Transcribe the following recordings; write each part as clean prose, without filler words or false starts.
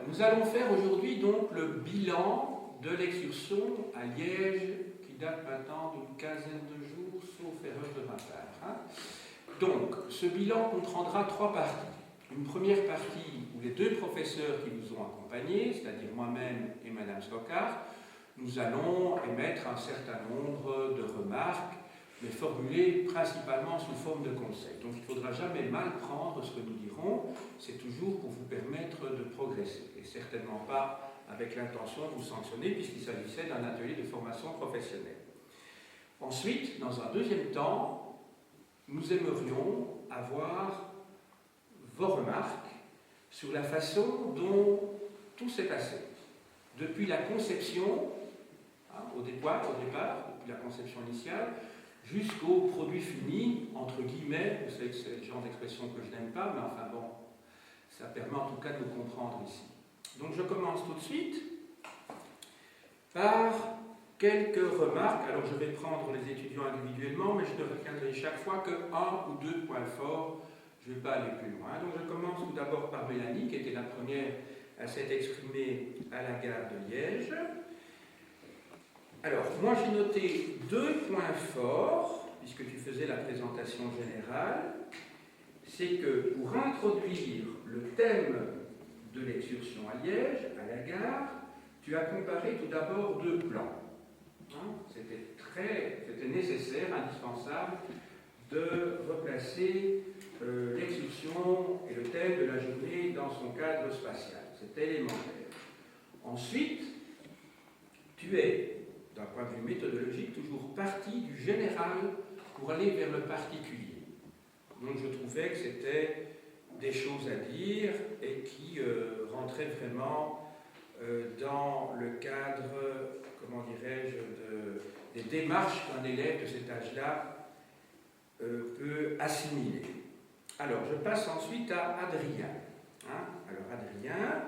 nous allons faire aujourd'hui donc le bilan de l'excursion à Liège qui date maintenant d'une quinzaine de jours, sauf erreur de ma part. Donc, ce bilan comprendra trois parties. Une première partie où les deux professeurs qui nous ont accompagnés, c'est-à-dire moi-même et Madame Stockard, nous allons émettre un certain nombre de remarques, mais formulées principalement sous forme de conseils. Donc il ne faudra jamais mal prendre ce que nous dirons, c'est toujours pour vous permettre de progresser, et certainement pas avec l'intention de vous sanctionner, puisqu'il s'agissait d'un atelier de formation professionnelle. Ensuite, dans un deuxième temps, nous aimerions avoir vos remarques sur la façon dont tout s'est passé, depuis la conception, au départ, depuis la conception initiale, jusqu'au produit fini, entre guillemets. Vous savez que c'est le genre d'expression que je n'aime pas, mais enfin bon, ça permet en tout cas de nous comprendre ici. Donc je commence tout de suite par quelques remarques. Alors je vais prendre les étudiants individuellement, mais je ne retiendrai chaque fois que un ou deux points forts. Je ne vais pas aller plus loin. Donc je commence tout d'abord par Mélanie, qui était la première à s'être exprimée à la gare de Liège. Alors, moi j'ai noté deux points forts, puisque tu faisais la présentation générale. C'est que pour introduire le thème de l'excursion à Liège, à la gare, tu as comparé tout d'abord deux plans. C'était nécessaire, indispensable, de replacer l'excursion et le thème de la journée dans son cadre spatial. C'était élémentaire. Ensuite, tu es, d'un point de vue méthodologique, toujours parti du général pour aller vers le particulier. Donc je trouvais que c'était des choses à dire et qui rentraient vraiment dans le cadre, comment dirais-je, des démarches qu'un élève de cet âge-là peut assimiler. Alors je passe ensuite à Adrien. Alors Adrien,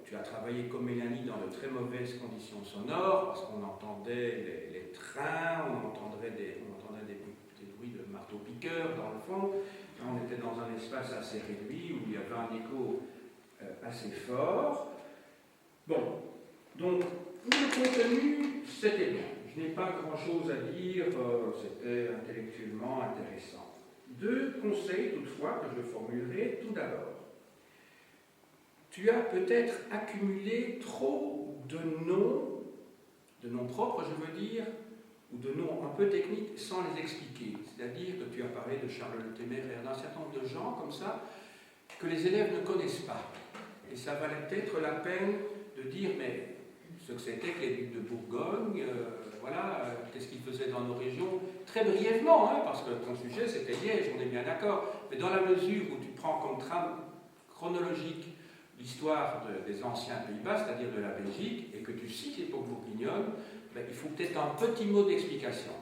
tu as travaillé comme Mélanie dans de très mauvaises conditions sonores, parce qu'on entendait les trains, on entendait des bruits de marteau-piqueur dans le fond. Là, on était dans un espace assez réduit où il y avait un écho assez fort. Bon, donc pour le contenu, c'était bien. Je n'ai pas grand-chose à dire, c'était intellectuellement intéressant. Deux conseils toutefois que je formulerai tout d'abord. Tu as peut-être accumulé trop de noms propres, je veux dire, ou de noms un peu techniques sans les expliquer. C'est-à-dire que tu as parlé de Charles le Téméraire, d'un certain nombre de gens comme ça, que les élèves ne connaissent pas. Et ça valait peut-être la peine de dire, mais ce que c'était que les ducs de Bourgogne, qu'est-ce qu'ils faisaient dans nos régions, très brièvement, parce que ton sujet c'était Liège, on est bien d'accord, mais dans la mesure où tu prends comme trame chronologique l'histoire des anciens Pays-Bas, c'est-à-dire de la Belgique, et que tu cites l'époque bourguignonne, il faut peut-être un petit mot d'explication.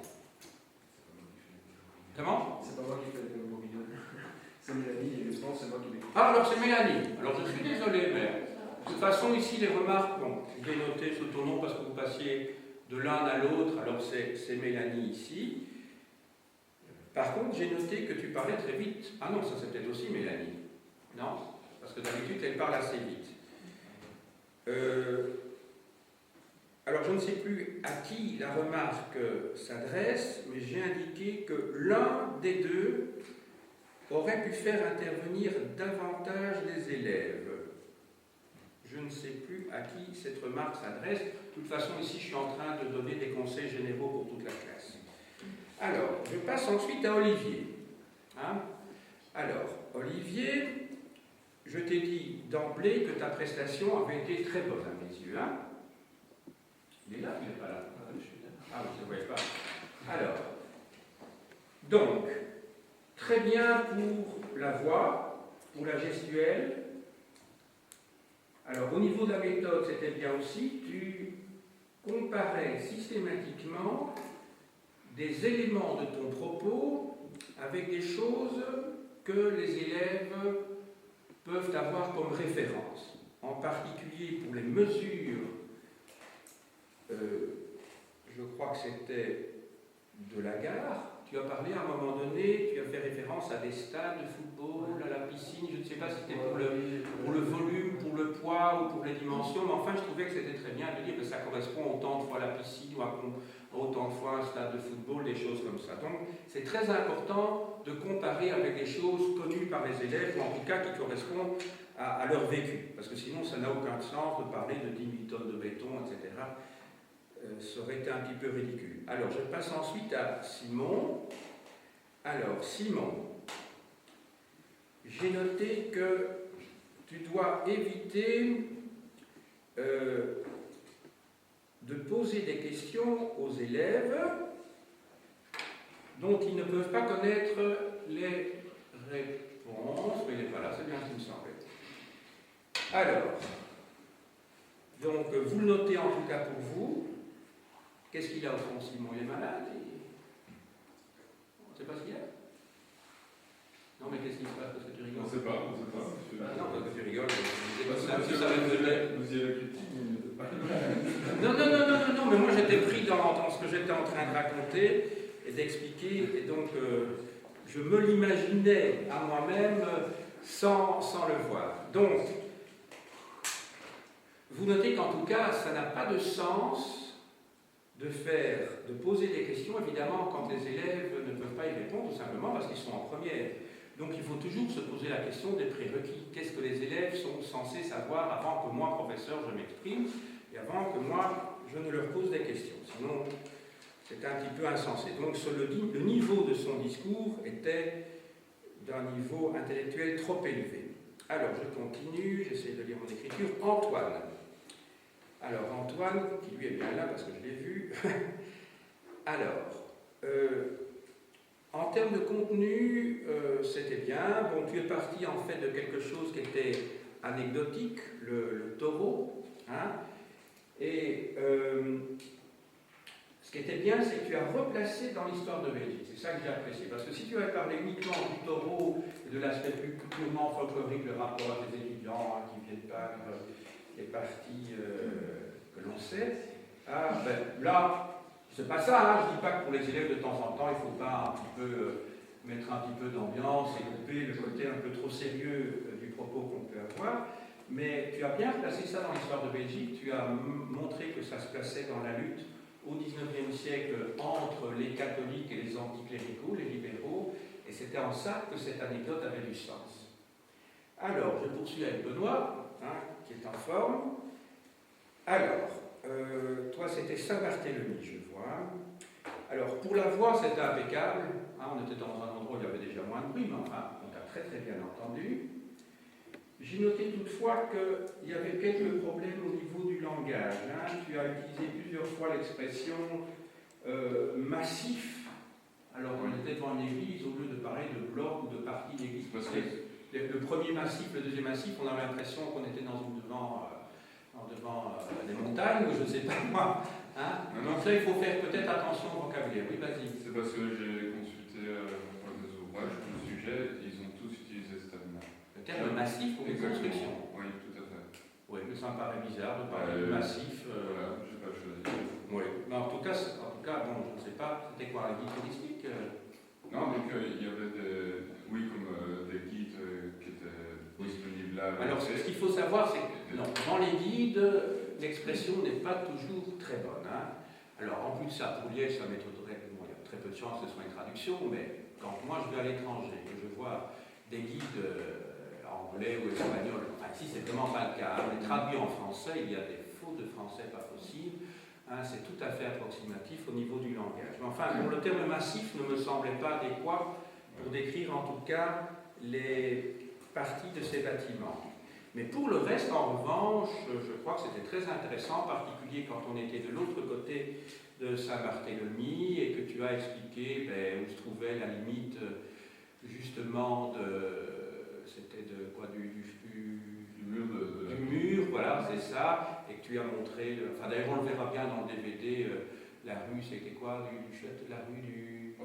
Comment ? C'est pas moi qui fais l'époque bourguignonne. C'est Mélanie, et justement, c'est moi qui l'écoute. Ah, alors c'est Mélanie. Alors je suis désolé, mais de toute façon, ici, les remarques, bon, je vais noter sous ton nom parce que vous passiez de l'un à l'autre, alors c'est Mélanie ici. Par contre, j'ai noté que tu parlais très vite. Ah non, ça c'est peut-être aussi Mélanie. Non ? Parce que d'habitude, elle parle assez vite. Alors, je ne sais plus à qui la remarque s'adresse, mais j'ai indiqué que l'un des deux aurait pu faire intervenir davantage les élèves. Je ne sais plus à qui cette remarque s'adresse. De toute façon, ici, je suis en train de donner des conseils généraux pour toute la classe. Alors, je passe ensuite à Olivier. Alors, Olivier, je t'ai dit d'emblée que ta prestation avait été très bonne à mes yeux. Il est là ou il n'est pas là? Ah, vous ne le voyez pas. Alors, donc, très bien pour la voix, pour la gestuelle. Alors, au niveau de la méthode, c'était bien aussi, tu comparais systématiquement des éléments de ton propos avec des choses que les élèves peuvent avoir comme référence, en particulier pour les mesures, je crois que c'était de la gare. Tu as parlé à un moment donné, tu as fait référence à des stades de football, à la piscine, je ne sais pas si c'était pour le volume, pour le poids ou pour les dimensions, mais enfin je trouvais que c'était très bien de dire que ça correspond autant de fois à la piscine ou à autant de fois un stade de football, des choses comme ça. Donc c'est très important de comparer avec des choses connues par les élèves, ou en tout cas qui correspondent à leur vécu, parce que sinon ça n'a aucun sens de parler de 10 000 tonnes de béton, etc. Ça aurait été un petit peu ridicule. Alors je passe ensuite à Simon. Alors Simon, j'ai noté que tu dois éviter de poser des questions aux élèves dont ils ne peuvent pas connaître les réponses. Mais il n'est pas là, c'est bien ce qui me semblait. Alors, donc vous le notez en tout cas pour vous. Qu'est-ce qu'il a au fond, Simon? Il est malade? On ne sait pas ce qu'il y a? Non, mais qu'est-ce qui se passe? Parce que tu rigoles? On ne sait pas, on ne sait pas. Non, parce que tu rigoles. Non, mais moi j'étais pris dans ce que j'étais en train de raconter et d'expliquer, et donc je me l'imaginais à moi-même sans le voir. Donc, vous notez qu'en tout cas, ça n'a pas de sens de poser des questions, évidemment, quand les élèves ne peuvent pas y répondre, tout simplement parce qu'ils sont en première. Donc il faut toujours se poser la question des prérequis. Qu'est-ce que les élèves sont censés savoir avant que moi, professeur, je m'exprime, et avant que moi, je ne leur pose des questions. Sinon, c'est un petit peu insensé. Donc le niveau de son discours était d'un niveau intellectuel trop élevé. Alors, je continue, j'essaie de lire mon écriture. Antoine. Alors, Antoine, qui lui est bien là parce que je l'ai vu. Alors, en termes de contenu, c'était bien. Bon, tu es parti en fait de quelque chose qui était anecdotique, le taureau. Hein, et ce qui était bien, c'est que tu as replacé dans l'histoire de Belgique. C'est ça que j'ai apprécié. Parce que si tu avais parlé uniquement du taureau et de l'aspect plus purement folklorique, le rapport avec les étudiants qui viennent pas, les parties que l'on sait, là, c'est pas ça, hein. Je ne dis pas que pour les élèves de temps en temps, il ne faut pas un petit peu mettre un petit peu d'ambiance et couper le côté un peu trop sérieux du propos qu'on peut avoir, mais tu as bien placé ça dans l'histoire de Belgique, tu as montré que ça se plaçait dans la lutte au XIXe siècle entre les catholiques et les anticléricaux, les libéraux, et c'était en ça que cette anecdote avait du sens. Alors, je poursuis avec Benoît, hein, qui est en forme. Alors, toi c'était Saint-Barthélemy, je vois. Alors, pour la voix, c'était impeccable. Hein, on était dans un endroit où il y avait déjà moins de bruit, mais enfin, on t'a très très bien entendu. J'ai noté toutefois qu'il y avait quelques problèmes au niveau du langage. Hein. Tu as utilisé plusieurs fois l'expression massif. Alors, on était devant une église, au lieu de parler de bloc ou de partie d'église. Parce que le premier massif, le deuxième massif, on avait l'impression qu'on était devant des montagnes, ou je ne sais pas moi. Hein. Donc là, il faut faire peut-être attention au vocabulaire. Oui, vas-y. C'est parce que j'ai consulté des ouvrages, le sujet, ils ont tous utilisé ce terme-là. Le terme massif pour une construction. Oui, tout à fait. Oui, mais ça me paraît bizarre de parler de massif. Voilà, je n'ai pas choisi. Oui. Mais en tout cas, bon, je ne sais pas, c'était quoi, un guide touristique? Non, mais qu'il y avait des guides qui étaient disponibles là. Alors, ce qu'il faut savoir, c'est que dans les guides, l'expression n'est pas toujours très bonne. Hein. Alors, en plus de ça, pour Liège, ça m'étonnerait, bon, il y a très peu de chances que ce soit une traduction, mais quand moi je vais à l'étranger, que je vois des guides anglais ou espagnols, enfin ici c'est vraiment pas le cas, hein, mais traduits en français, il y a des fautes de français pas possibles, hein, c'est tout à fait approximatif au niveau du langage. Mais enfin, bon, le terme massif ne me semblait pas adéquat pour décrire en tout cas les parties de ces bâtiments. Mais pour le reste, en revanche, je crois que c'était très intéressant, en particulier quand on était de l'autre côté de Saint-Barthélemy et que tu as expliqué où se trouvait la limite justement c'était de quoi, du mur, voilà, c'est ça, et que tu as montré, enfin d'ailleurs on le verra bien dans le DVD, la rue, c'était quoi, la rue du...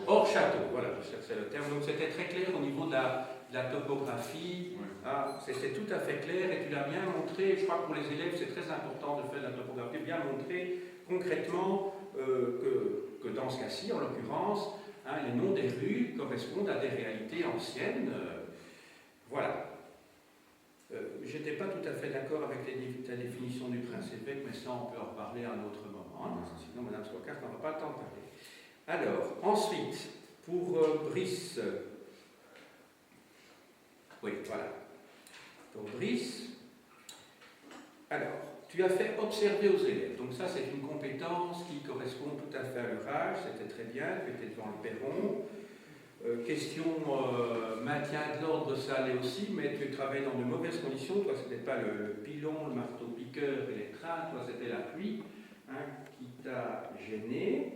Hors-Château, voilà, je cherchais le terme, donc c'était très clair au niveau de la topographie, oui. Ah, c'était tout à fait clair, et tu l'as bien montré, je crois que pour les élèves c'est très important de faire de la topographie, bien montrer concrètement que dans ce cas-ci, en l'occurrence, hein, les noms des rues correspondent à des réalités anciennes. Voilà. J'étais pas tout à fait d'accord avec ta définition du prince évêque, mais ça, on peut en reparler à un autre moment. Hein, sinon, Mme Scocart n'aura pas le temps de parler. Alors, ensuite, pour Brice. Oui, voilà. Pour Brice. Alors, tu as fait observer aux élèves. Donc ça, c'est une compétence qui correspond tout à fait à leur âge. C'était très bien, tu étais devant le perron. Question maintien de l'ordre, ça allait aussi, mais tu travaillais dans de mauvaises conditions. Toi, ce n'était pas le pilon, le marteau-piqueur et les trains. Toi, c'était la pluie qui t'a gêné.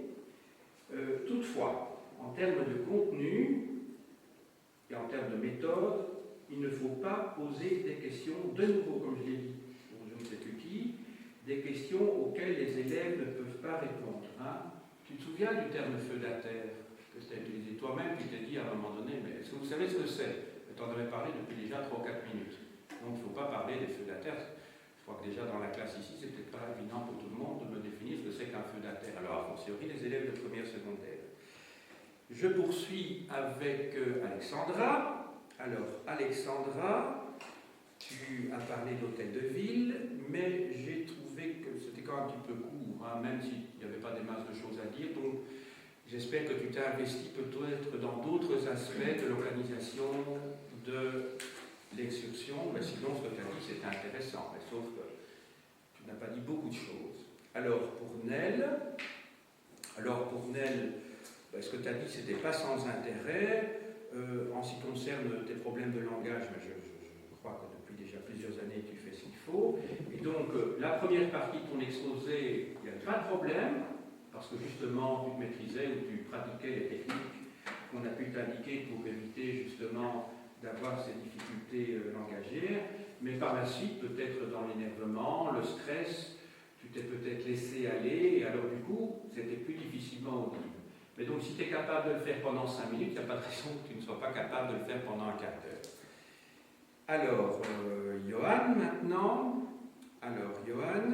Toutefois, en termes de contenu et en termes de méthode, il ne faut pas poser des questions, de nouveau, comme je l'ai dit, pour je ne sais plus qui, des questions auxquelles les élèves ne peuvent pas répondre. Hein. Tu te souviens du terme feu de la terre que tu as utilisé toi-même, qui t'as dit à un moment donné, mais est-ce que vous savez ce que c'est? Tu en avais parlé depuis déjà 3 ou 4 minutes. Donc il ne faut pas parler des feux de la terre. Je crois que déjà dans la classe ici, c'est peut-être pas évident pour tout le monde de me définir ce que c'est qu'un feu de la terre. Alors, a fortiori, les élèves de première secondaire. Je poursuis avec Alexandra. Alors, Alexandra, tu as parlé d'hôtel de ville, mais j'ai trouvé que c'était quand même un petit peu court, hein, même s'il n'y avait pas des masses de choses à dire. Donc, j'espère que tu t'es investi peut-être dans d'autres aspects de l'organisation de l'excursion. Mais sinon, ce que tu as dit, c'était intéressant, mais sauf que tu n'as pas dit beaucoup de choses. Alors, pour Nel, ce que tu as dit, c'était pas sans intérêt. En ce qui concerne tes problèmes de langage, mais je crois que depuis déjà plusieurs années, tu fais ce qu'il faut. Et donc, la première partie de ton exposé, il n'y a pas de problème, parce que justement, tu te maîtrisais ou tu pratiquais les techniques qu'on a pu t'indiquer pour éviter justement d'avoir ces difficultés langagières. Mais par la suite, peut-être dans l'énervement, le stress, tu t'es peut-être laissé aller, et alors du coup, c'était plus difficilement audible. Mais donc, si tu es capable de le faire pendant 5 minutes, il n'y a pas de raison que tu ne sois pas capable de le faire pendant un quart d'heure. Alors, Johan, maintenant. Alors, Johan,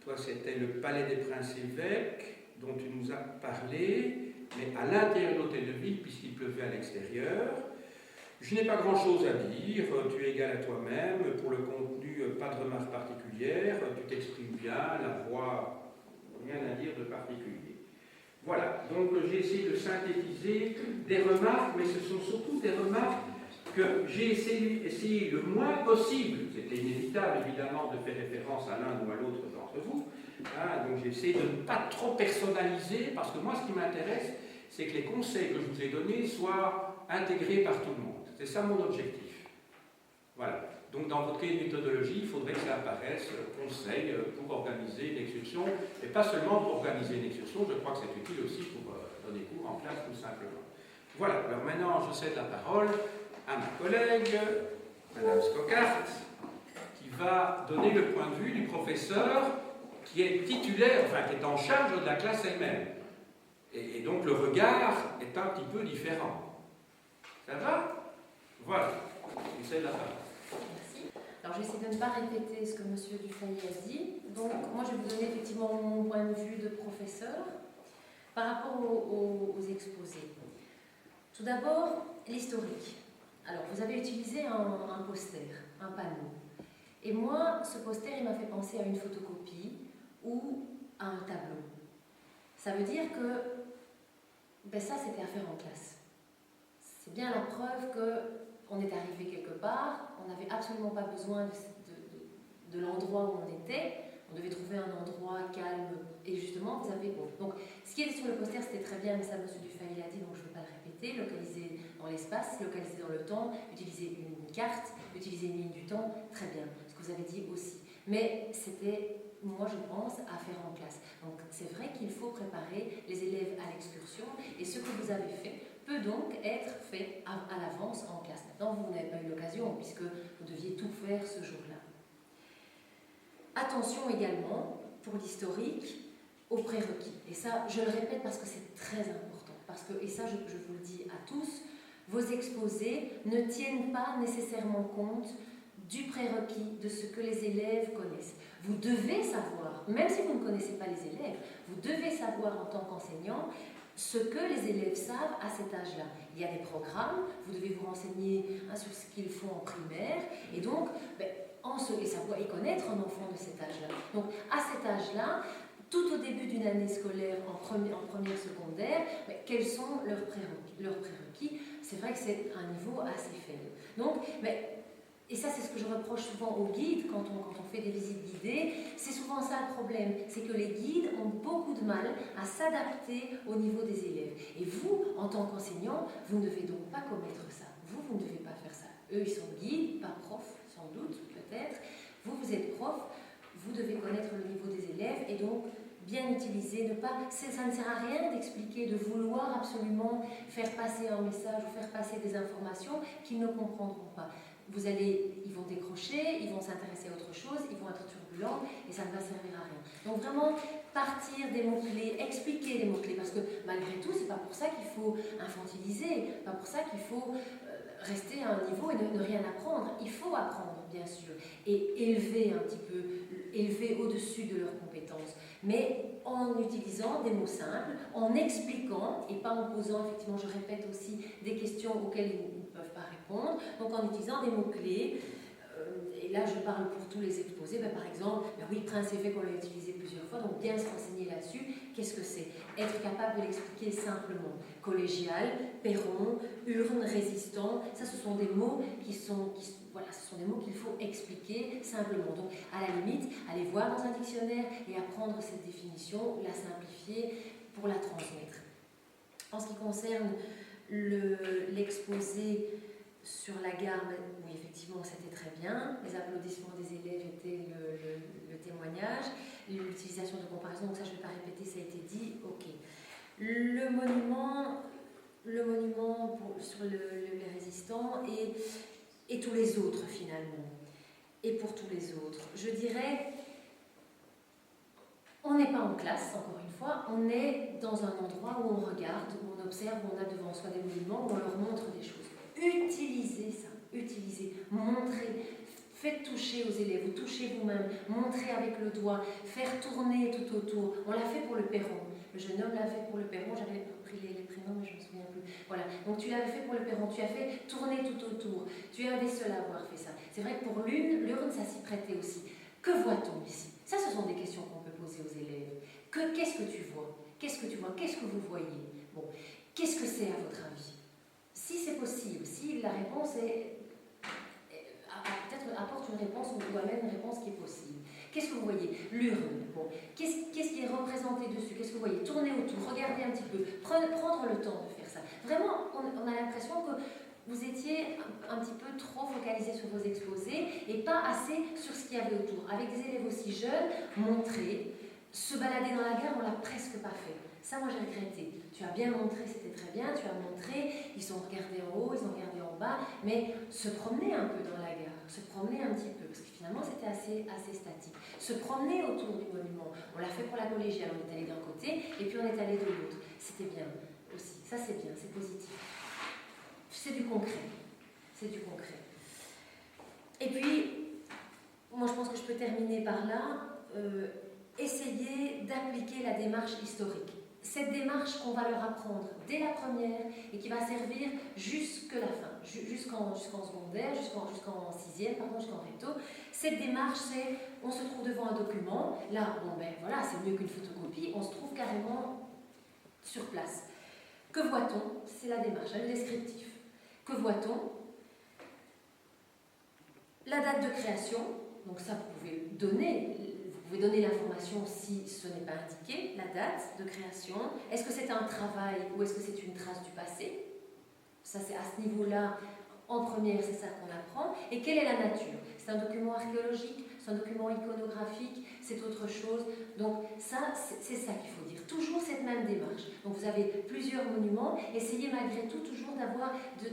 toi, c'était le Palais des Princes-Évêques dont tu nous as parlé, mais à l'intérieur de l'hôtel de ville, puisqu'il pleuvait à l'extérieur. Je n'ai pas grand-chose à dire, tu es égal à toi-même. Pour le contenu, pas de remarques particulières, tu t'exprimes bien, la voix, rien à dire de particulier. Voilà, donc j'ai essayé de synthétiser des remarques, mais ce sont surtout des remarques que j'ai essayé le moins possible, c'était inévitable évidemment de faire référence à l'un ou à l'autre d'entre vous, hein, donc j'ai essayé de ne pas trop personnaliser, parce que moi ce qui m'intéresse, c'est que les conseils que je vous ai donnés soient intégrés par tout le monde. C'est ça mon objectif. Voilà. Donc dans votre cahier de méthodologie, il faudrait que ça apparaisse conseil pour organiser une excursion, et pas seulement pour organiser une excursion, je crois que c'est utile aussi pour donner cours en classe tout simplement. Voilà, alors maintenant je cède la parole à ma collègue, Mme Scocart, qui va donner le point de vue du professeur qui est titulaire, enfin qui est en charge de la classe elle-même. Et donc le regard est un petit peu différent. Ça va? Voilà, je cède la parole. Merci. Alors, j'essaie de ne pas répéter ce que M. Dufay a dit. Donc, moi, je vais vous donner effectivement mon point de vue de professeur par rapport aux exposés. Tout d'abord, l'historique. Alors, vous avez utilisé un poster, un panneau. Et moi, ce poster, il m'a fait penser à une photocopie ou à un tableau. Ça veut dire que ça, c'était à faire en classe. C'est bien la preuve qu'on est arrivé quelque part, on n'avait absolument pas besoin de l'endroit où on était, on devait trouver un endroit calme, et justement, vous avez... Bon. Donc, ce qui était sur le poster, c'était très bien, mais ça, M. Dufay l'a dit, donc je ne vais pas le répéter, localiser dans l'espace, localiser dans le temps, utiliser une carte, utiliser une ligne du temps, très bien, ce que vous avez dit aussi. Mais c'était, moi je pense, à faire en classe. Donc, c'est vrai qu'il faut préparer les élèves à l'excursion, et ce que vous avez fait peut donc être fait à l'avance en classe. Maintenant, vous n'avez pas eu l'occasion, puisque vous deviez tout faire ce jour-là. Attention également, pour l'historique, aux prérequis. Et ça, je le répète parce que c'est très important. Parce que, et ça, je vous le dis à tous, vos exposés ne tiennent pas nécessairement compte du prérequis, de ce que les élèves connaissent. Vous devez savoir, même si vous ne connaissez pas les élèves, vous devez savoir en tant qu'enseignant ce que les élèves savent à cet âge-là. Il y a des programmes, vous devez vous renseigner sur ce qu'ils font en primaire, et donc, en et savoir y connaître un enfant de cet âge-là. Donc à cet âge-là, tout au début d'une année scolaire en première secondaire, quels sont leurs prérequis? C'est vrai que c'est un niveau assez faible. Donc, et ça, c'est ce que je reproche souvent aux guides quand on fait des visites guidées. C'est souvent ça le problème, c'est que les guides ont beaucoup de mal à s'adapter au niveau des élèves. Et vous, en tant qu'enseignant, vous ne devez donc pas commettre ça. Vous ne devez pas faire ça. Eux, ils sont guides, pas profs, sans doute, peut-être. Vous êtes prof, vous devez connaître le niveau des élèves et donc bien utiliser, ça ne sert à rien d'expliquer, de vouloir absolument faire passer un message ou faire passer des informations qu'ils ne comprendront pas. Ils vont décrocher, ils vont s'intéresser à autre chose, ils vont être turbulents et ça ne va servir à rien. Donc vraiment partir des mots-clés, expliquer les mots-clés, parce que malgré tout, c'est pas pour ça qu'il faut infantiliser, pas pour ça qu'il faut rester à un niveau et ne rien apprendre. Il faut apprendre, bien sûr, et élever un petit peu, élever au-dessus de leurs compétences, mais en utilisant des mots simples, en expliquant, et pas en posant, effectivement, je répète aussi, des questions auxquelles ils ne peuvent pas répondre, donc en utilisant des mots-clés. Et là, je parle pour tous les exposés. Par exemple, oui, Prince et fait qu'on l'a utilisé plusieurs fois, donc bien se renseigner là-dessus. Qu'est-ce que c'est? Être capable de l'expliquer simplement. Collégial, perron, urne, résistant, ça, ce sont des mots voilà, ce sont des mots qu'il faut expliquer simplement. Donc, à la limite, aller voir dans un dictionnaire et apprendre cette définition, la simplifier pour la transmettre. En ce qui concerne l'exposé sur la gare, oui, effectivement, c'était très bien. Les applaudissements des élèves étaient le témoignage. L'utilisation de comparaison, donc ça, je ne vais pas répéter, ça a été dit, ok. Le monument sur les résistants et tous les autres, finalement. Et pour tous les autres, je dirais, on n'est pas en classe, encore une fois, on est dans un endroit où on regarde, où on observe, où on a devant soi des monuments, où on leur montre des choses. Utilisez ça, montrez, faites toucher aux élèves, vous touchez vous-même, montrez avec le doigt, faire tourner tout autour. On l'a fait pour le perron. Le jeune homme l'a fait pour le perron, j'avais pris les prénoms, mais je ne me souviens plus. Voilà, donc tu l'avais fait pour le perron, tu as fait tourner tout autour. Tu es un des seuls à avoir fait ça. C'est vrai que pour l'urne, ça s'y prêtait aussi. Que voit-on ici? Ça, ce sont des questions qu'on peut poser aux élèves. Qu'est-ce que tu vois? Qu'est-ce que tu vois? Qu'est-ce que vous voyez? Bon, qu'est-ce que c'est à votre avis? Si c'est possible, si la réponse peut-être apporte une réponse ou même une réponse qui est possible. Qu'est-ce que vous voyez? L'urne. Bon. Qu'est-ce qui est représenté dessus? Qu'est-ce que vous voyez? Tournez autour, regardez un petit peu, prendre le temps de faire ça. Vraiment, on a l'impression que vous étiez un petit peu trop focalisé sur vos exposés et pas assez sur ce qu'il y avait autour. Avec des élèves aussi jeunes, montrer, se balader dans la gare, on ne l'a presque pas fait. Ça, moi, j'ai regretté. Tu as bien montré, c'était très bien, tu as montré, ils ont regardé en haut, ils ont regardé en bas, mais se promener un peu dans la gare, se promener un petit peu, parce que finalement, c'était assez statique. Se promener autour du monument. On l'a fait pour la collégiale, on est allé d'un côté, et puis on est allé de l'autre. C'était bien aussi. Ça, c'est bien, c'est positif. C'est du concret. C'est du concret. Et puis, moi, je pense que je peux terminer par là. Essayer d'appliquer la démarche historique. Cette démarche qu'on va leur apprendre dès la première et qui va servir jusque la fin, jusqu'en secondaire, jusqu'en sixième, jusqu'en recto. Cette démarche, c'est, on se trouve devant un document, là, voilà, c'est mieux qu'une photocopie, on se trouve carrément sur place. Que voit-on? C'est la démarche, le descriptif. Que voit-on? La date de création, donc ça vous pouvez donner l'information si ce n'est pas indiqué, la date de création. Est-ce que c'est un travail ou est-ce que c'est une trace du passé? Ça, c'est à ce niveau-là, en première, c'est ça qu'on apprend. Et quelle est la nature? C'est un document archéologique, c'est un document iconographique, c'est autre chose. Donc ça, c'est ça qu'il faut dire. Toujours cette même démarche. Donc vous avez plusieurs monuments, essayez malgré tout toujours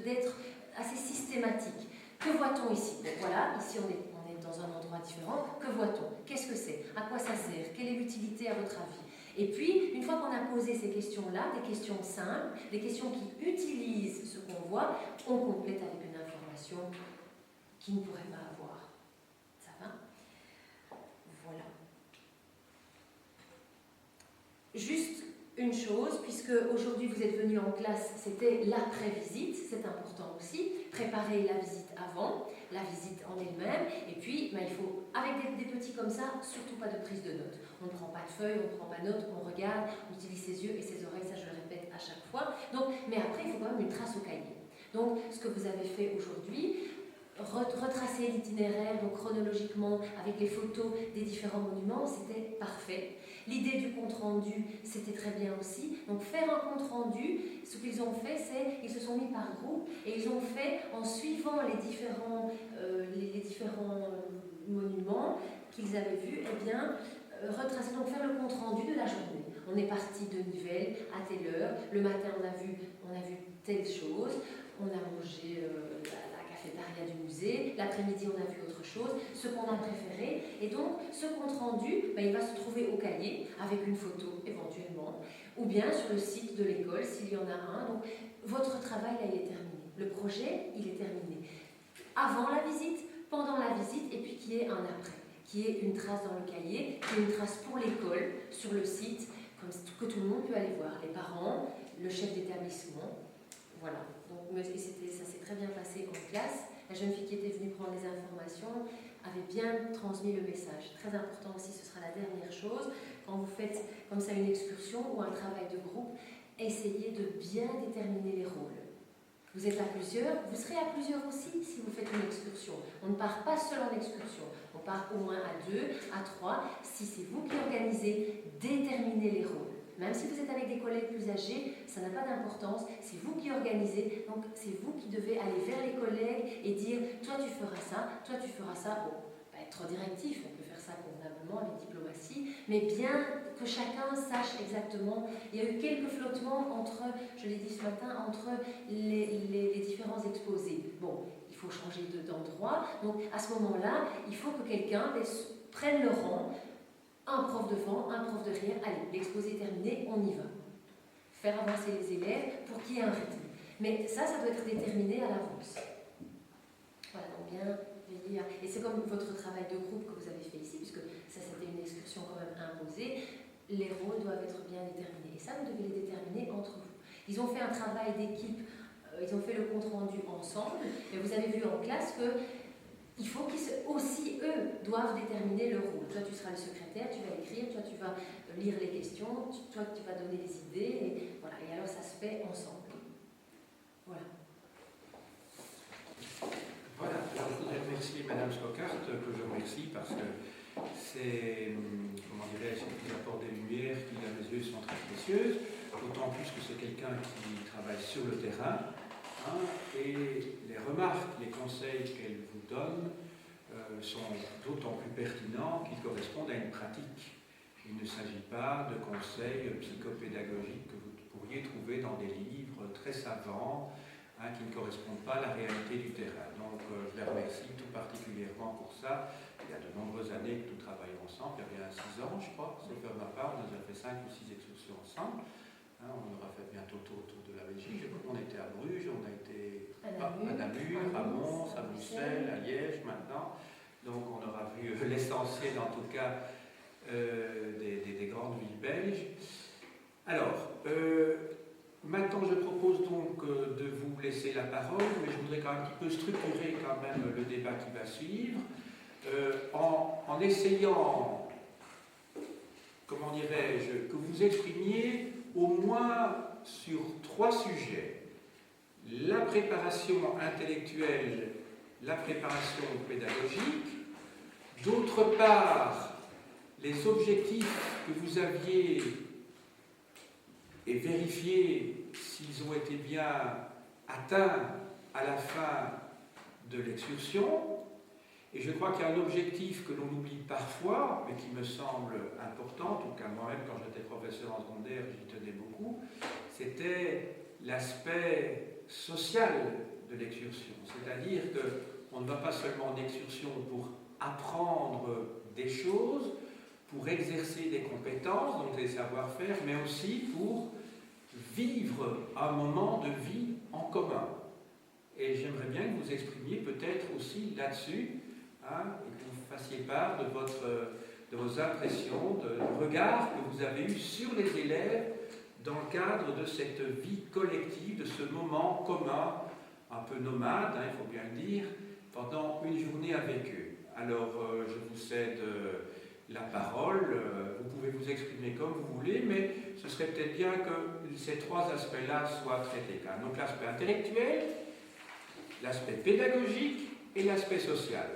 d'être assez systématique. Que voit-on ici? Donc voilà, ici on est dans un endroit différent. Que voit-on? Qu'est-ce que c'est? À quoi ça sert? Quelle est l'utilité à votre avis? Et puis, une fois qu'on a posé ces questions-là, des questions simples, des questions qui utilisent ce qu'on voit, on complète avec une information qui ne pourrait pas avoir. Ça va? Voilà. Juste une chose, puisque aujourd'hui vous êtes venus en classe, c'était l'après-visite, c'est important aussi, préparer la visite avant, la visite en elle-même, et puis il faut, avec des petits comme ça, surtout pas de prise de notes. On ne prend pas de feuilles, on ne prend pas de notes, on regarde, on utilise ses yeux et ses oreilles, ça je le répète à chaque fois. Donc, mais après, il faut quand même une trace au cahier. Donc, ce que vous avez fait aujourd'hui, retracer l'itinéraire, donc chronologiquement, avec les photos des différents monuments, c'était parfait. L'idée du compte-rendu, c'était très bien aussi. Donc faire un compte-rendu, ce qu'ils ont fait, c'est qu'ils se sont mis par groupe et ils ont fait, en suivant les différents monuments qu'ils avaient vus, eh bien, retracer, donc faire le compte-rendu de la journée. On est parti de Nivelles à telle heure. Le matin, on a vu telle chose. On a mangé la cafétéria du musée. L'après-midi, on a vu autre chose, ce qu'on a préféré. Et donc, ce compte-rendu, il va se trouver au cahier, avec une photo éventuellement, ou bien sur le site de l'école, s'il y en a un. Donc, votre travail, là, il est terminé. Le projet, il est terminé. Avant la visite, pendant la visite, et puis qu'il y ait un après, qu'il y ait une trace dans le cahier, qu'il y ait une trace pour l'école, sur le site, comme que tout le monde peut aller voir, les parents, le chef d'établissement. Voilà. Donc, ça s'est très bien passé en classe. La jeune fille qui était venue prendre les informations avait bien transmis le message. Très important aussi, ce sera la dernière chose. Quand vous faites comme ça une excursion ou un travail de groupe, essayez de bien déterminer les rôles. Vous êtes à plusieurs, vous serez à plusieurs aussi si vous faites une excursion. On ne part pas seul en excursion, on part au moins à 2, à 3. Si c'est vous qui organisez, déterminez les rôles. Même si vous êtes avec des collègues plus âgés, ça n'a pas d'importance, c'est vous qui organisez, donc c'est vous qui devez aller vers les collègues et dire « toi tu feras ça, toi tu feras ça ». Bon, pas être trop directif, on peut faire ça convenablement avec diplomatie, mais bien que chacun sache exactement. Il y a eu quelques flottements entre, je l'ai dit ce matin, entre les différents exposés. Bon, il faut changer d'endroit, donc à ce moment-là, il faut que quelqu'un prenne le rang. Un prof devant, un prof derrière, allez, l'exposé est terminé, on y va. Faire avancer les élèves pour qu'il y ait un rythme. Mais ça doit être déterminé à l'avance. Voilà, donc bien veiller à... Et c'est comme votre travail de groupe que vous avez fait ici, puisque ça c'était une excursion quand même imposée, les rôles doivent être bien déterminés. Et ça, vous devez les déterminer entre vous. Ils ont fait un travail d'équipe, ils ont fait le compte-rendu ensemble, et vous avez vu en classe que il faut qu'ils aussi, eux, doivent déterminer leur rôle. Toi, tu seras le secrétaire, tu vas écrire, toi, tu vas lire les questions, toi, tu vas donner les idées, et voilà. Et alors, ça se fait ensemble. Voilà. Voilà. Alors, je voudrais remercier Madame Stockart, que je remercie parce que c'est, comment dirais-je, ces apports de lumière qui, à mes yeux, sont très précieuses, d'autant plus que c'est quelqu'un qui travaille sur le terrain. Et les remarques, les conseils qu'elle vous donne sont d'autant plus pertinents qu'ils correspondent à une pratique. Il ne s'agit pas de conseils psychopédagogiques que vous pourriez trouver dans des livres très savants qui ne correspondent pas à la réalité du terrain. Donc je la remercie tout particulièrement pour ça. Il y a de nombreuses années que nous travaillons ensemble, il y a bien 6 ans je crois, sauf à ma part, on a déjà fait 5 ou 6 excursions ensemble. On aura fait bientôt autour de la Belgique. On était à Bruges, on a été à Namur, à Mons, à Bruxelles, à Liège maintenant. Donc on aura vu l'essentiel en tout cas des grandes villes belges. Alors, maintenant je propose donc de vous laisser la parole, mais je voudrais quand même un petit peu structurer quand même le débat qui va suivre, en essayant, comment dirais-je, que vous exprimiez au moins sur 3 sujets. La préparation intellectuelle, la préparation pédagogique, d'autre part, les objectifs que vous aviez et vérifier s'ils ont été bien atteints à la fin de l'excursion. Et je crois qu'il y a un objectif que l'on oublie parfois, mais qui me semble important, en tout cas moi-même quand j'étais professeur en secondaire, j'y tenais beaucoup, c'était l'aspect social de l'excursion. C'est-à-dire qu'on ne va pas seulement en excursion pour apprendre des choses, pour exercer des compétences, donc des savoir-faire, mais aussi pour vivre un moment de vie en commun. Et j'aimerais bien que vous exprimiez peut-être aussi là-dessus, et que vous fassiez part de vos impressions, du regard que vous avez eu sur les élèves dans le cadre de cette vie collective, de ce moment commun, un peu nomade, il faut bien le dire, pendant une journée avec eux. Alors, je vous cède la parole, vous pouvez vous exprimer comme vous voulez, mais ce serait peut-être bien que ces trois aspects-là soient traités. Donc, l'aspect intellectuel, l'aspect pédagogique et l'aspect social,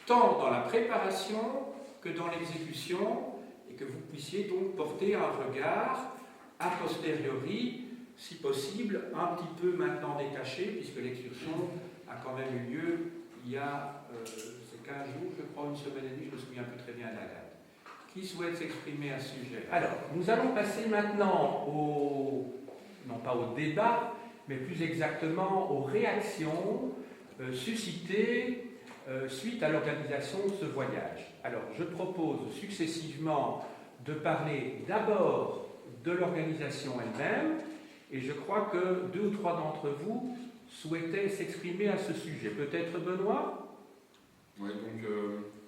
tant dans la préparation que dans l'exécution, et que vous puissiez donc porter un regard a posteriori, si possible, un petit peu maintenant détaché, puisque l'excursion a quand même eu lieu il y a 15 jours, je crois, une semaine et demie, je ne me souviens plus très bien de la date. Qui souhaite s'exprimer à ce sujet? Alors, nous allons passer maintenant non pas au débat, mais plus exactement aux réactions suscitées suite à l'organisation de ce voyage. Alors, je propose successivement de parler d'abord de l'organisation elle-même, et je crois que 2 ou 3 d'entre vous souhaitaient s'exprimer à ce sujet. Peut-être Benoît? Oui, donc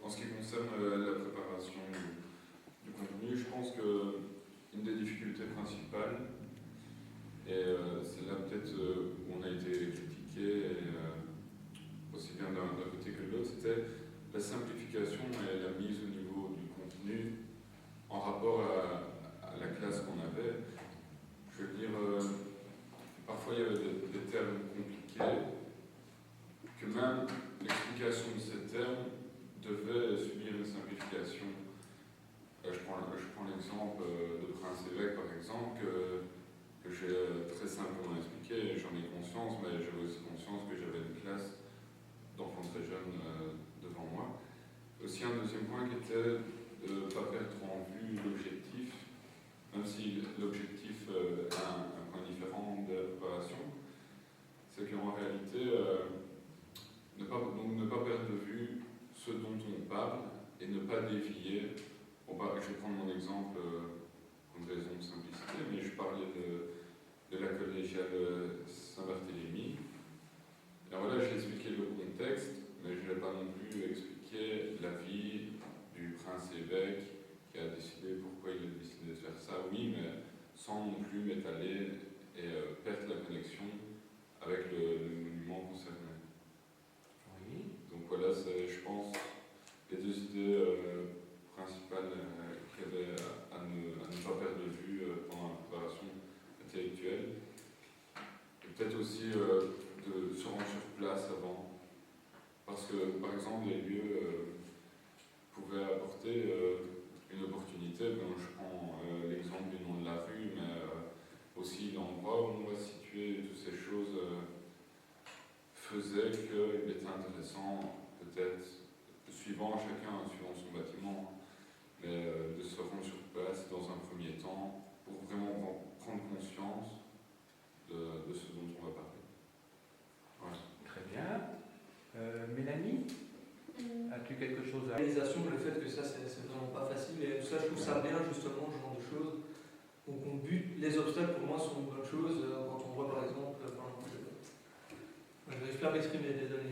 en ce qui concerne la préparation du contenu, je pense qu'une des difficultés principales, et c'est là peut-être où on a été critiqué, aussi bien d'un côté que de l'autre, c'était la simplification et la mise au niveau du contenu en rapport à la classe qu'on avait. Je veux dire, parfois il y avait des termes compliqués, que même l'explication de ces termes devait subir une simplification. Je prends l'exemple de Prince Évêque, par exemple, que j'ai très simplement expliqué, j'en ai conscience, mais j'avais aussi conscience que j'avais une classe d'enfants très jeunes devant moi. Aussi un deuxième point qui était de ne pas perdre en vue l'objectif, même si l'objectif a un point différent de la préparation, c'est qu'en réalité, ne pas perdre de vue ce dont on parle et ne pas dévier. Je vais prendre mon exemple pour une raison de simplicité, mais je parlais de la collégiale Saint-Barthélemy. Alors là, j'ai expliqué le contexte, mais je n'ai pas non plus expliqué la vie du prince évêque qui a décidé pourquoi il a décidé de faire ça, oui, mais sans non plus m'étaler et perdre la connexion avec le monument concerné. Oui. Donc voilà, c'est, je pense, les 2 idées principales qu'il y avait à ne pas perdre de vue pendant la préparation intellectuelle. Et peut-être aussi de se rendre sur place avant. Parce que, par exemple, les lieux pouvaient apporter une opportunité. Ben, je prends l'exemple du nom de la rue, mais aussi l'endroit où on va se situer, toutes ces choses faisaient qu'il était intéressant, peut-être, suivant chacun, suivant son bâtiment, mais de se rendre sur place dans un premier temps pour vraiment prendre conscience de ce dont on va parler. Voilà. Très bien. Mélanie, as-tu quelque chose à... Réalisation, le fait que ça c'est vraiment pas facile, et ça je trouve ça bien justement, ce genre de choses. Donc on bute, les obstacles pour moi sont une bonne chose, quand on voit par exemple, je n'arrive plus à m'exprimer, désolé.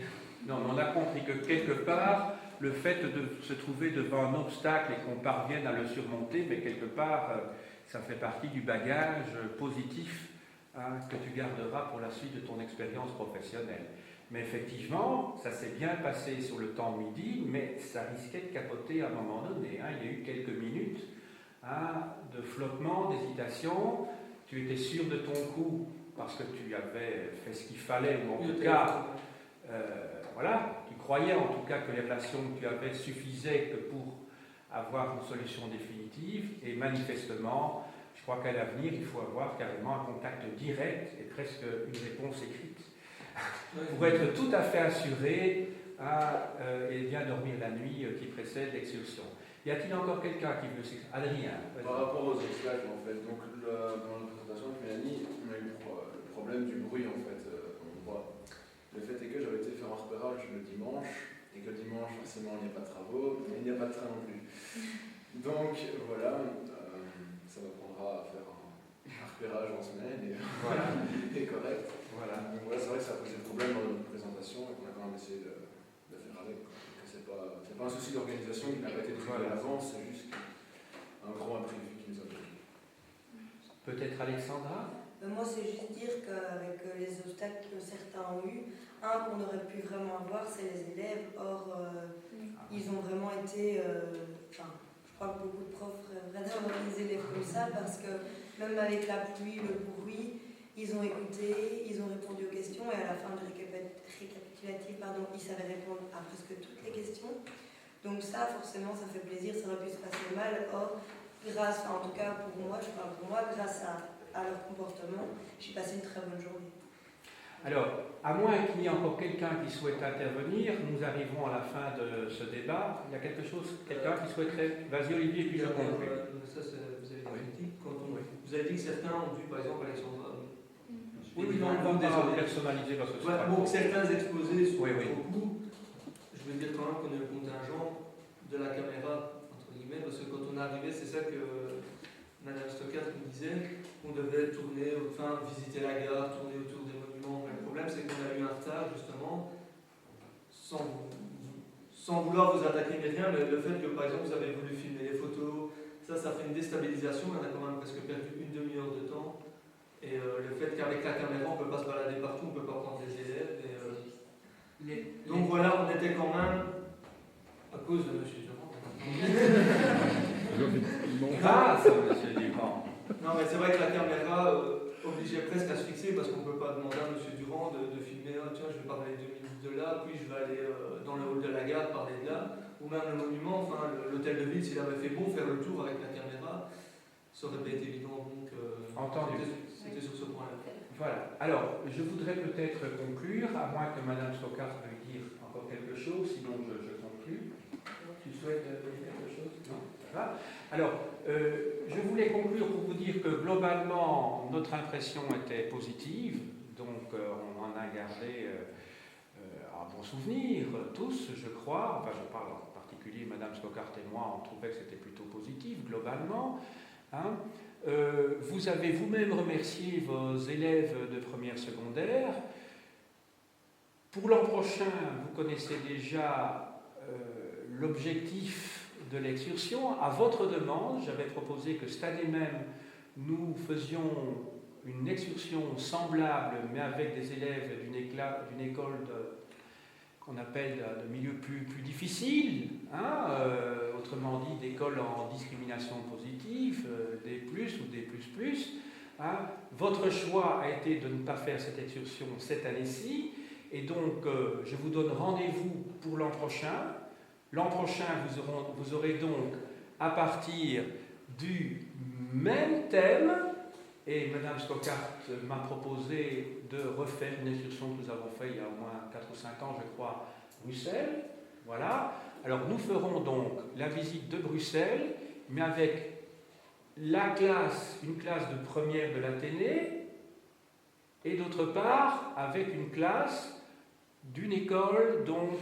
Non, mais on a compris que quelque part, le fait de se trouver devant un obstacle et qu'on parvienne à le surmonter, mais quelque part, ça fait partie du bagage positif que tu garderas pour la suite de ton expérience professionnelle. Mais effectivement, ça s'est bien passé sur le temps de midi, mais ça risquait de capoter à un moment donné. Il y a eu quelques minutes de flottement, d'hésitation. Tu étais sûr de ton coup parce que tu avais fait ce qu'il fallait, ou en tout cas, voilà, tu croyais en tout cas que les relations que tu avais suffisaient que pour avoir une solution définitive, et manifestement, je crois qu'à l'avenir, il faut avoir carrément un contact direct et presque une réponse écrite pour être tout à fait assuré et bien dormir la nuit qui précède l'excursion. Y a-t-il encore quelqu'un qui veut s'exprimer? Adrien. Par rapport aux obstacles, en fait, donc dans la présentation de Mélanie, on a eu le problème du bruit, en fait, on voit. Le fait est que j'avais été faire un repérage le dimanche, et que le dimanche, forcément, il n'y a pas de travaux, mais il n'y a pas de train non plus. Donc, voilà, ça m'apprendra à faire un repérage en semaine, et, voilà, et correct. Voilà. Donc voilà, c'est vrai que ça a posé problème dans notre présentation, et qu'on a quand même essayé de faire avec. C'est pas un souci d'organisation qui n'a pas été décidé à l'avance, c'est juste un gros imprévu qui nous a pris. Peut-être Alexandra? Moi, c'est juste dire qu'avec les obstacles que certains ont eus, un qu'on aurait pu vraiment avoir, c'est les élèves. Or, ils ont vraiment été. Enfin, je crois que beaucoup de profs rêveraient d'avoir des élèves comme ça parce que même avec la pluie, le bruit, ils ont écouté, ils ont répondu aux questions et à la fin du récapitulatif, ils savaient répondre à presque toutes les questions. Donc, ça, forcément, ça fait plaisir, ça aurait pu se passer mal. Or, grâce, en tout cas pour moi, je parle pour moi, grâce à leur comportement, j'ai passé une très bonne journée. Alors, à moins qu'il y ait encore quelqu'un qui souhaite intervenir, nous arrivons à la fin de ce débat. Il y a quelque chose, quelqu'un qui souhaiterait... Vas-y Olivier, puis je conclue. Ça, vous avez dit vous avez dit que certains ont dû, par exemple, Alexandra. Oui, non, on va personnaliser parce que c'est bon, certains exposés sont oui. beaucoup. Je veux dire quand même qu'on est le contingent de la caméra, entre guillemets, parce que quand on est arrivé, c'est ça que Madame Stockart nous disait, on devait tourner, enfin visiter la gare, tourner autour des monuments. Mais le problème, c'est qu'on a eu un retard, justement, sans vouloir vous attaquer mais rien, mais le fait que, par exemple, vous avez voulu filmer les photos, ça fait une déstabilisation, on a quand même presque perdu une demi-heure de temps. Et le fait qu'avec la caméra, on ne peut pas se balader partout, on ne peut pas prendre des élèves. Donc voilà, on était quand même, à cause de M. Durand. Grâce à M. Durand. Non, mais c'est vrai que la caméra obligeait presque à se fixer parce qu'on ne peut pas demander à M. Durand de filmer, tiens, je vais parler 2 minutes de là, puis je vais aller dans le hall de la gare parler de là, ou même le monument, enfin l'hôtel de ville, s'il avait fait beau, faire le tour avec la caméra, ça aurait pas été évident. Donc, entendu. C'était sur ce point-là. Voilà. Alors, je voudrais peut-être conclure, à moins que Mme Stockart veuille dire encore quelque chose, sinon je conclue. Tu souhaites dire quelque chose? Non? Ça va. Alors, je voulais conclure pour vous dire que globalement, notre impression était positive, donc on en a gardé un bon souvenir, tous, je crois. Enfin, je parle en particulier, Mme Stockart et moi, on trouvait que c'était plutôt positif, globalement. Hein. Vous avez vous-même remercié vos élèves de première secondaire. Pour l'an prochain, vous connaissez déjà l'objectif de l'excursion. À votre demande, j'avais proposé que cette année même, nous faisions une excursion semblable, mais avec des élèves d'une école qu'on appelle de milieu plus difficile, hein, autrement dit d'école en discrimination positive, des plus ou des plus. Hein. Votre choix a été de ne pas faire cette excursion cette année-ci, et donc je vous donne rendez-vous pour l'an prochain. L'an prochain, vous aurez donc à partir du même thème, et Mme Stockart m'a proposé de refaire une excursion que nous avons faite il y a au moins 4 ou 5 ans, je crois, Bruxelles. Voilà. Alors nous ferons donc la visite de Bruxelles, mais avec une classe de première de l'Athénée, et d'autre part avec une classe d'une école donc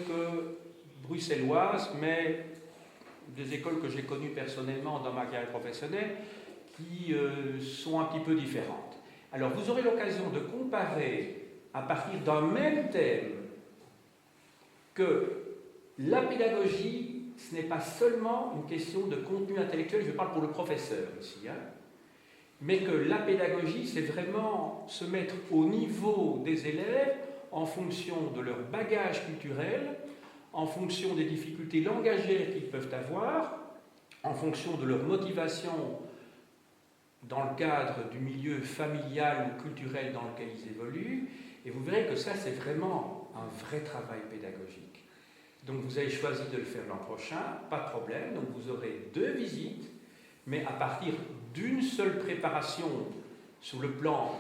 bruxelloise, mais des écoles que j'ai connues personnellement dans ma carrière professionnelle, qui sont un petit peu différentes. Alors vous aurez l'occasion de comparer à partir d'un même thème que la pédagogie, ce n'est pas seulement une question de contenu intellectuel, je parle pour le professeur ici, hein, mais que la pédagogie, c'est vraiment se mettre au niveau des élèves en fonction de leur bagage culturel, en fonction des difficultés langagières qu'ils peuvent avoir, en fonction de leur motivation dans le cadre du milieu familial ou culturel dans lequel ils évoluent, et vous verrez que ça, c'est vraiment un vrai travail pédagogique. Donc vous avez choisi de le faire l'an prochain, pas de problème, donc vous aurez 2 visites, mais à partir d'une seule préparation sur le plan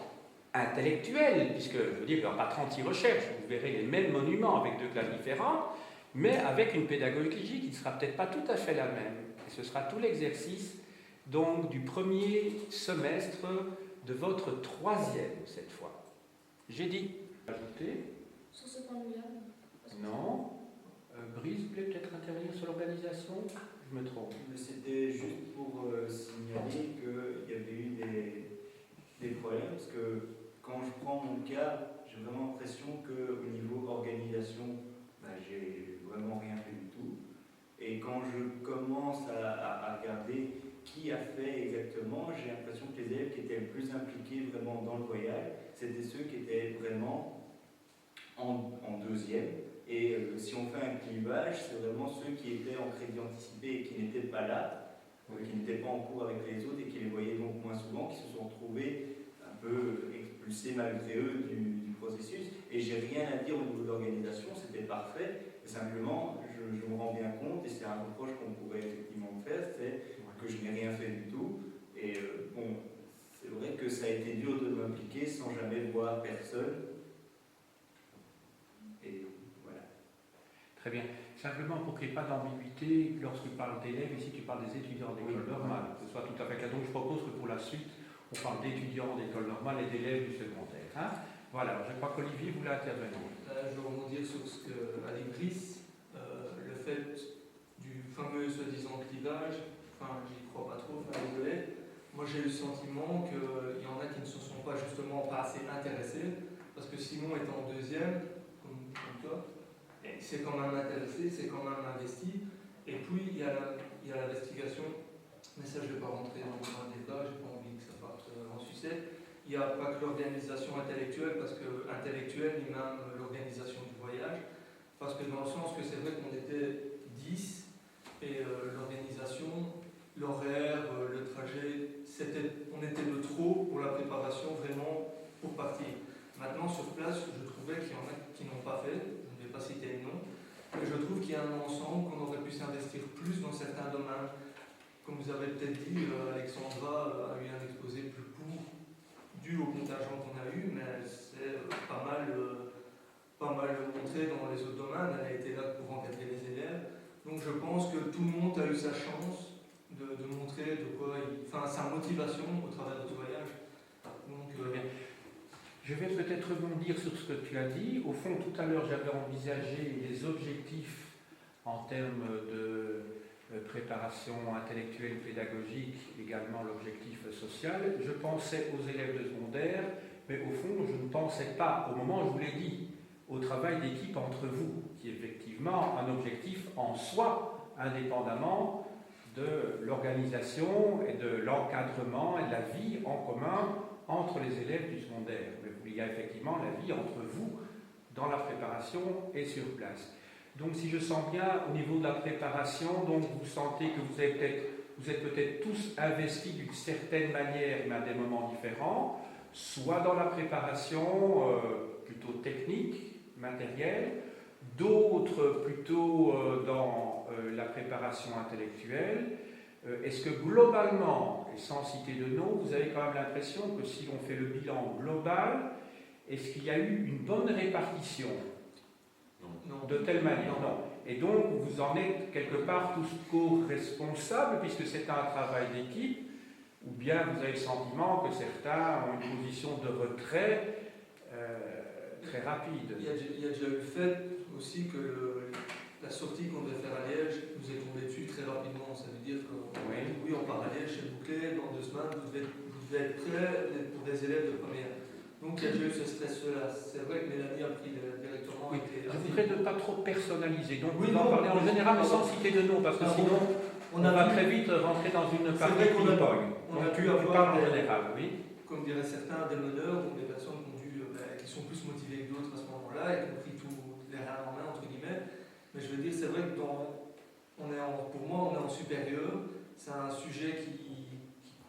intellectuel, puisque je veux dire qu'il n'y aura pas 36 recherches, vous verrez les mêmes monuments avec 2 classes différentes, mais avec une pédagogie qui ne sera peut-être pas tout à fait la même. Et ce sera tout l'exercice donc du premier semestre de votre 3e cette fois. J'ai dit ajouter. Sur ce point de vue-là? Non. Brice voulait peut-être intervenir sur l'organisation? Je me trompe. C'était juste pour signaler qu'il y avait eu des problèmes, parce que quand je prends mon cas, j'ai vraiment l'impression qu'au niveau organisation, j'ai vraiment rien fait du tout. Et quand je commence à regarder qui a fait exactement. J'ai l'impression que les élèves qui étaient le plus impliqués vraiment dans le voyage, c'était ceux qui étaient vraiment en deuxième. Et si on fait un clivage, c'est vraiment ceux qui étaient en crédit anticipé et qui n'étaient pas là, qui n'étaient pas en cours avec les autres et qui les voyaient donc moins souvent, qui se sont retrouvés un peu expulsés malgré eux du processus. Et j'ai rien à dire au niveau de l'organisation, c'était parfait. Et simplement, je me rends bien compte, et c'est un reproche qu'on pourrait effectivement me faire, c'est que je n'ai rien fait du tout. Et bon, c'est vrai que ça a été dur de m'impliquer sans jamais voir personne. Et voilà. Très bien. Simplement pour qu'il n'y ait pas d'ambiguïté, lorsque tu parles d'élèves, ici tu parles des étudiants d'école normale, que ce soit tout à fait clair. Donc je propose que pour la suite, on parle d'étudiants d'école normale et d'élèves du secondaire. Hein, voilà, je crois qu'Olivier voulait intervenir. Je vais rebondir sur ce qu'a dit Brice, le fait du fameux soi-disant clivage, enfin j'y crois pas trop, enfin désolé. Moi j'ai eu le sentiment qu'il y en a qui ne se sont pas justement pas assez intéressés, parce que Simon est en deuxième, comme toi, et c'est quand même intéressé, c'est quand même investi, et puis il y a l'investigation, mais ça je ne vais pas rentrer dans le débat, j'ai pas envie que ça parte en sucette. Il n'y a pas que l'organisation intellectuelle, parce que intellectuelle, ni même l'organisation du voyage, parce que dans le sens que c'est vrai qu'on était 10, et l'organisation, l'horaire, le trajet, on était de trop pour la préparation vraiment pour partir. Maintenant, sur place, je trouvais qu'il y en a qui n'ont pas fait, je ne vais pas citer le nom, mais je trouve qu'il y a un ensemble, qu'on aurait pu s'investir plus dans certains domaines. Comme vous avez peut-être dit, Alexandra a eu un exposé plus court, dû au contingent qu'on a eu, mais elle s'est pas mal montrée dans les autres domaines, elle a été là pour encadrer les élèves. Donc je pense que tout le monde a eu sa chance de montrer de quoi sa motivation au travers de ce voyage. Donc, je vais peut-être rebondir sur ce que tu as dit. Au fond, tout à l'heure, j'avais envisagé les objectifs en termes de préparation intellectuelle, pédagogique, également l'objectif social. Je pensais aux élèves de secondaire, mais au fond, je ne pensais pas, au moment où je vous l'ai dit, au travail d'équipe entre vous, qui est effectivement un objectif en soi, indépendamment de l'organisation et de l'encadrement et de la vie en commun entre les élèves du secondaire. Mais il y a effectivement la vie entre vous dans la préparation et sur place. Donc si je sens bien au niveau de la préparation, donc vous sentez que vous êtes peut-être tous investis d'une certaine manière, mais à des moments différents, soit dans la préparation plutôt technique, matérielle, d'autres plutôt dans la préparation intellectuelle. Est-ce que globalement, et sans citer de nom, vous avez quand même l'impression que si on fait le bilan global, est-ce qu'il y a eu une bonne répartition ? non. De telle manière, non. Et donc, vous en êtes quelque part tous co-responsables, puisque c'est un travail d'équipe, ou bien vous avez le sentiment que certains ont une position de retrait très rapide. Il y a déjà eu le fait aussi que la sortie qu'on devait faire à Liège nous est tombée dessus très rapidement. Ça veut dire que oui, on part à Liège, c'est bouclé, dans 2 semaines, vous devez être prêts pour des élèves de première. Donc il y a déjà eu ce stress-là. C'est vrai que Mélanie a pris directement. Oui. Je voudrais ne pas trop personnaliser, donc oui, vous en parlez en général, mais sans citer de nom, parce que sinon on va très vite rentrer dans une partie de ping-pong. On a tu pu parles en avoir général, oui. Comme diraient certains, des meneurs, donc des personnes qui sont plus motivées que d'autres à ce moment-là et qui ont pris tout les reins en main, entre guillemets. Mais je veux dire, c'est vrai que pour moi, on est en supérieur. C'est un sujet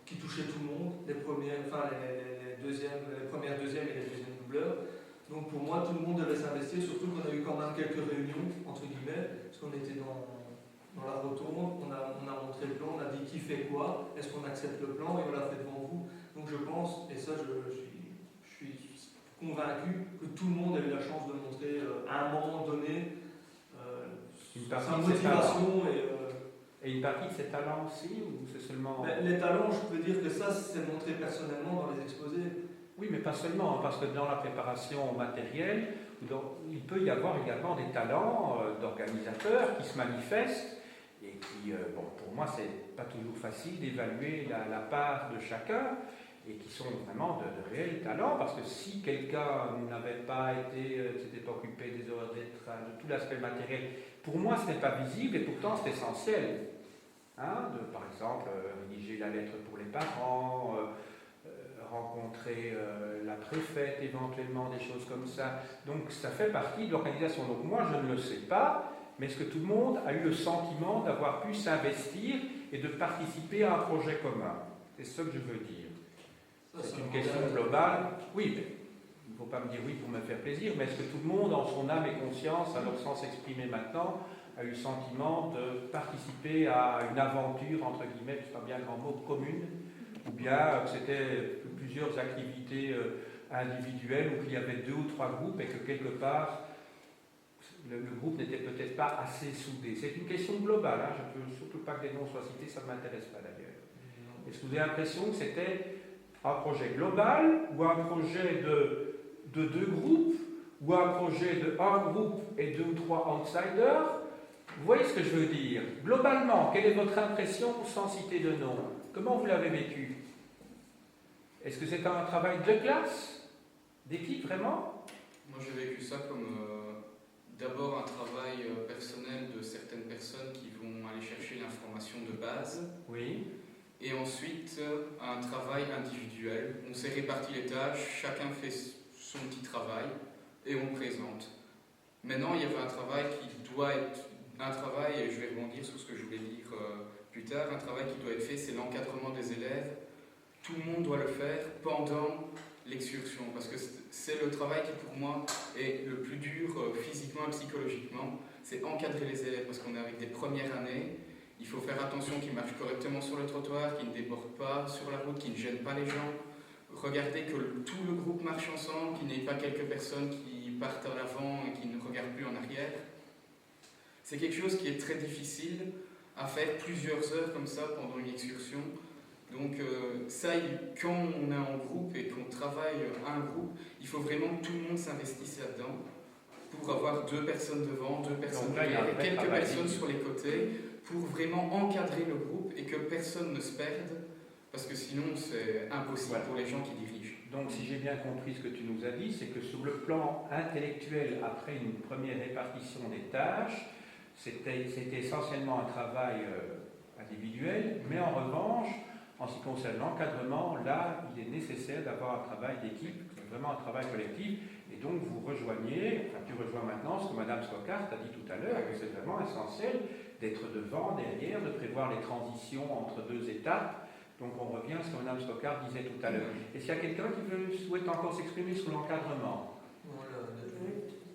qui touchait tout le monde, les premières, les deuxièmes et les deuxièmes doubleurs. Donc pour moi, tout le monde devait s'investir, surtout qu'on a eu quand même quelques réunions, entre guillemets, parce qu'on était dans la retourne, on a montré le plan, on a dit qui fait quoi, est-ce qu'on accepte le plan, et on l'a fait devant vous. Donc je pense, et ça je suis convaincu, que tout le monde a eu la chance de montrer à un moment donné sa motivation et une partie de ses talents aussi, ou c'est seulement... Les talents, je peux dire que ça, c'est montré personnellement dans les exposés. Oui, mais pas seulement, parce que dans la préparation matérielle, il peut y avoir également des talents d'organisateurs qui se manifestent et qui, pour moi, c'est pas toujours facile d'évaluer la part de chacun et qui sont vraiment de réels talents, parce que si quelqu'un n'avait pas s'était pas occupé des horaires de tout l'aspect matériel, pour moi, ce n'est pas visible et pourtant c'est essentiel. Par exemple, rédiger la lettre pour les parents, rencontrer la préfète éventuellement, des choses comme ça. Donc ça fait partie de l'organisation. Donc moi je ne le sais pas, mais est-ce que tout le monde a eu le sentiment d'avoir pu s'investir et de participer à un projet commun? C'est ce que je veux dire. C'est une question globale. Oui, mais il ne faut pas me dire oui pour me faire plaisir, mais est-ce que tout le monde, en son âme et conscience, alors sans s'exprimer maintenant, a eu le sentiment de participer à une aventure, entre guillemets, c'est pas bien le grand mot, commune, ou bien que c'était plusieurs activités individuelles, ou qu'il y avait 2 ou 3 groupes et que quelque part le groupe n'était peut-être pas assez soudé. C'est une question globale, hein. Je ne veux surtout pas que des noms soient cités, ça ne m'intéresse pas d'ailleurs. Est-ce que vous avez l'impression que c'était un projet global, ou un projet de 2 groupes, ou un projet de 1 groupe et 2 ou 3 outsiders? Vous voyez ce que je veux dire? Globalement, quelle est votre impression sans citer de nom? Comment vous l'avez vécu? Est-ce que c'est un travail de classe? D'équipe, vraiment? Moi, j'ai vécu ça comme d'abord un travail personnel de certaines personnes qui vont aller chercher l'information de base. Oui. Et ensuite, un travail individuel. On s'est réparti les tâches, chacun fait son petit travail et on présente. Maintenant, il y avait un travail qui doit être un travail, et je vais rebondir sur ce que je voulais dire plus tard, un travail qui doit être fait, c'est l'encadrement des élèves. Tout le monde doit le faire pendant l'excursion, parce que c'est le travail qui, pour moi, est le plus dur physiquement et psychologiquement. C'est encadrer les élèves, parce qu'on est avec des premières années. Il faut faire attention qu'ils marchent correctement sur le trottoir, qu'ils ne débordent pas sur la route, qu'ils ne gênent pas les gens. Regarder que tout le groupe marche ensemble, qu'il n'y ait pas quelques personnes qui partent à l'avant et qui ne regardent plus en arrière. C'est quelque chose qui est très difficile à faire plusieurs heures comme ça pendant une excursion. Donc ça, quand on est en groupe et qu'on travaille un groupe, il faut vraiment que tout le monde s'investisse là-dedans pour avoir 2 personnes devant, 2 personnes derrière et quelques personnes sur les côtés pour vraiment encadrer le groupe et que personne ne se perde parce que sinon c'est impossible pour les gens qui dirigent. Donc si j'ai bien compris ce que tu nous as dit, c'est que sur le plan intellectuel, après une première répartition des tâches, c'était essentiellement un travail individuel, mais en revanche, en ce qui concerne l'encadrement, là, il est nécessaire d'avoir un travail d'équipe, vraiment un travail collectif, et donc vous rejoignez, enfin tu rejoins maintenant ce que Mme Stockart a dit tout à l'heure, que c'est vraiment essentiel d'être devant, derrière, de prévoir les transitions entre 2 étapes. Donc on revient à ce que Mme Stockart disait tout à l'heure. Est-ce qu'il y a quelqu'un qui souhaite encore s'exprimer sur l'encadrement?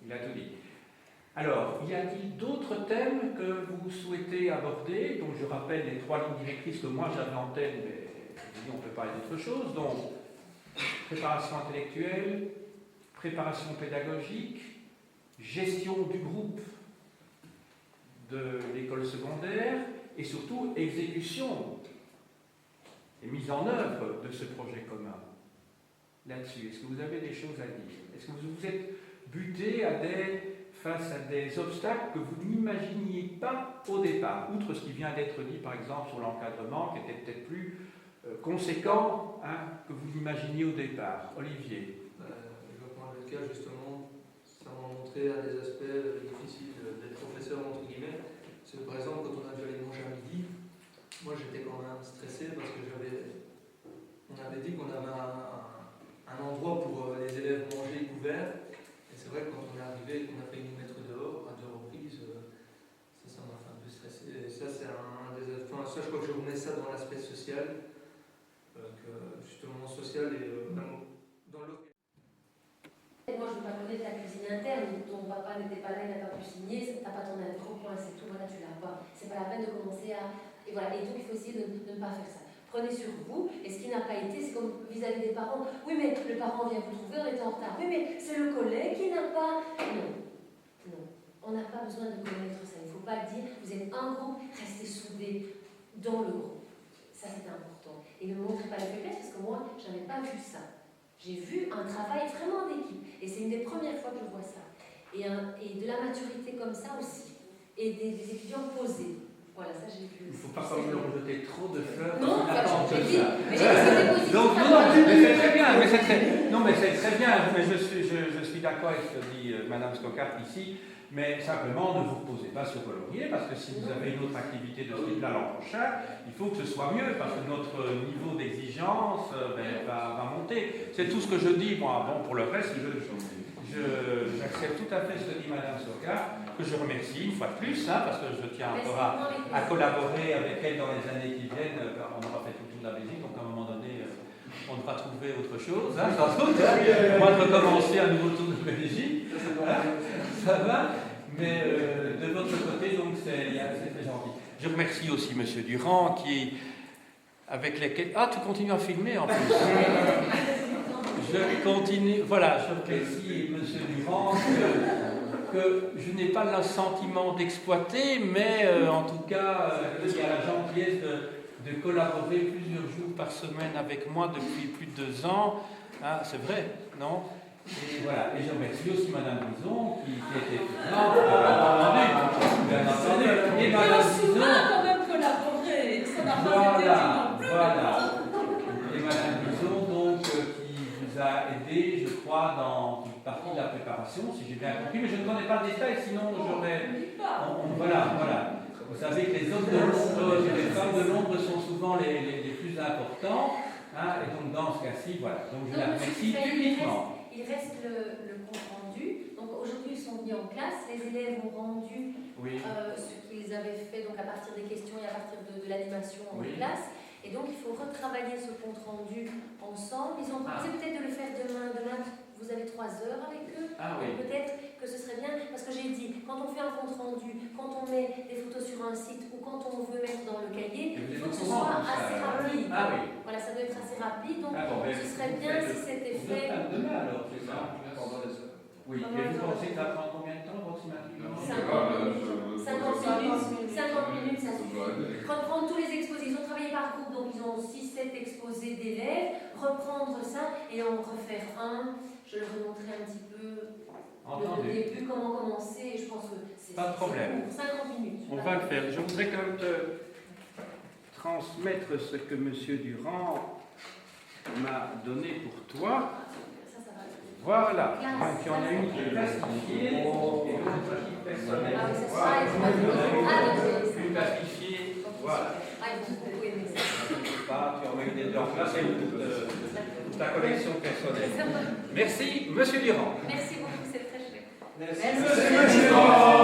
Il a tout dit. Alors, y a-t-il d'autres thèmes que vous souhaitez aborder? Donc je rappelle les 3 lignes directrices que moi j'avais en tête, mais je dis on peut parler d'autre chose. Donc, préparation intellectuelle, préparation pédagogique, gestion du groupe de l'école secondaire, et surtout exécution et mise en œuvre de ce projet commun. Là-dessus, est-ce que vous avez des choses à dire? Est-ce que vous êtes buté face à des obstacles que vous n'imaginiez pas au départ, outre ce qui vient d'être dit par exemple sur l'encadrement, qui était peut-être plus conséquent que vous imaginiez au départ? Olivier. Je vais prendre le cas justement, ça m'a montré un des aspects difficiles d'être professeur entre guillemets. C'est que par exemple quand on a dû aller manger à midi, moi j'étais quand même stressé parce que on avait dit qu'on avait un endroit pour les élèves manger couvert. Et c'est vrai que quand on est arrivé et qu'on a failli nous mettre dehors à 2 reprises, ça m'a fait un peu stressé. Et ça, c'est un des aspects. Enfin, ça, je crois que je remets ça dans l'aspect social, que justement social et dans l'autre. Moi, je ne veux pas connaître la cuisine interne. Ton papa n'était pas là, il n'a pas pu signer. Tu n'as pas ton point, c'est tout. Voilà, tu l'as pas. C'est pas la peine de commencer à. Et voilà. Et donc, il faut essayer de ne pas faire ça. Prenez sur vous, et ce qui n'a pas été, c'est comme vis-à-vis des parents. Oui, mais le parent vient vous trouver, on était en retard. Oui, mais c'est le collègue qui n'a pas. Non. On n'a pas besoin de connaître ça. Il ne faut pas le dire. Vous êtes un groupe, restez soudés dans le groupe. Ça, c'est important. Et ne montrez pas la faiblesse, parce que moi, je n'avais pas vu ça. J'ai vu un travail vraiment d'équipe. Et c'est une des premières fois que je vois ça. Et de la maturité comme ça aussi. Et des étudiants posés. Voilà, ça j'ai vu. Il ne faut pas leur jeter trop de fleurs. Non, j'ai dit. Mais j'ai dit positif. Donc, mais c'est très bien. Mais c'est très bien. Mais je suis d'accord avec ce que dit Mme Stockart ici. mais simplement ne vous reposez pas sur vos lauriers, parce que si vous avez une autre activité de ce type-là l'an prochain, il faut que ce soit mieux, parce que notre niveau d'exigence va monter. C'est tout ce que je dis, moi. Bon, pour le reste, j'accepte tout à fait ce que dit Madame Soka, que je remercie une fois de plus, hein, parce que je tiens encore à collaborer avec elle dans les années qui viennent. On aura fait tout le tour de la Belgique, donc à un moment donné, on devra trouver autre chose, hein, sans doute. Moi de recommencer un nouveau tour de Belgique. Ça va, mais de votre côté, donc c'est très gentil. Je remercie aussi M. Durand, avec lesquels... Ah, tu continues à filmer en plus. Je continue, voilà, je remercie M. Durand que je n'ai pas le sentiment d'exploiter, mais en tout cas, il y a la gentillesse de collaborer plusieurs jours par semaine avec moi depuis plus de 2 ans. Ah, c'est vrai, non? Et voilà, et je remercie aussi Madame Bison qui était présente, bien entendu, et Madame Bison. quand même collaboré, ça n'a pas été dit non plus. Voilà, et Madame Bison donc qui vous a aidé, je crois, dans une partie de la préparation, si j'ai bien compris, mais je ne connais pas le détail, sinon j'aurais. Voilà. Vous savez que les hommes de l'ombre, les femmes de l'ombre sont souvent les plus importants, hein, et donc dans ce cas-ci, voilà. Donc je la remercie publiquement. Il reste le compte rendu. Donc aujourd'hui, ils sont venus en classe. Les élèves ont rendu ce qu'ils avaient fait donc à partir des questions et à partir de l'animation en classe. Et donc il faut retravailler ce compte rendu ensemble. Ils ont proposé peut-être de le faire demain. Demain, vous avez 3 heures avec eux. Peut-être que ce serait bien, parce que j'ai dit, quand on fait un compte rendu, quand on met des photos sur un site ou quand on veut mettre dans le cahier, il faut que ce soit assez rapide. Voilà, ça doit être assez rapide. Donc ce serait bien si c'était fait. Demain alors, c'est ça. Oui, et vous pensez que ça prend combien de temps approximativement? 50 minutes, ça suffit. Reprendre tous les exposés, ils ont travaillé par groupe, donc ils ont 6-7 exposés d'élèves, reprendre ça et en refaire un. Je leur ai montré un petit peu le début, comment commencer, et je pense que c'est pas de problème. 50 minutes. On va le faire. Je voudrais quand même te transmettre ce que M. Durand m'a donné pour toi. Voilà, donc il y en a une qui est plastifiée et l'autre qui est personnelle. Une plastifiée, voilà. Tu en mets des deux en place et toute ta collection personnelle. Merci, M. Durand. Merci beaucoup, c'est très chouette. Merci, M. Durand.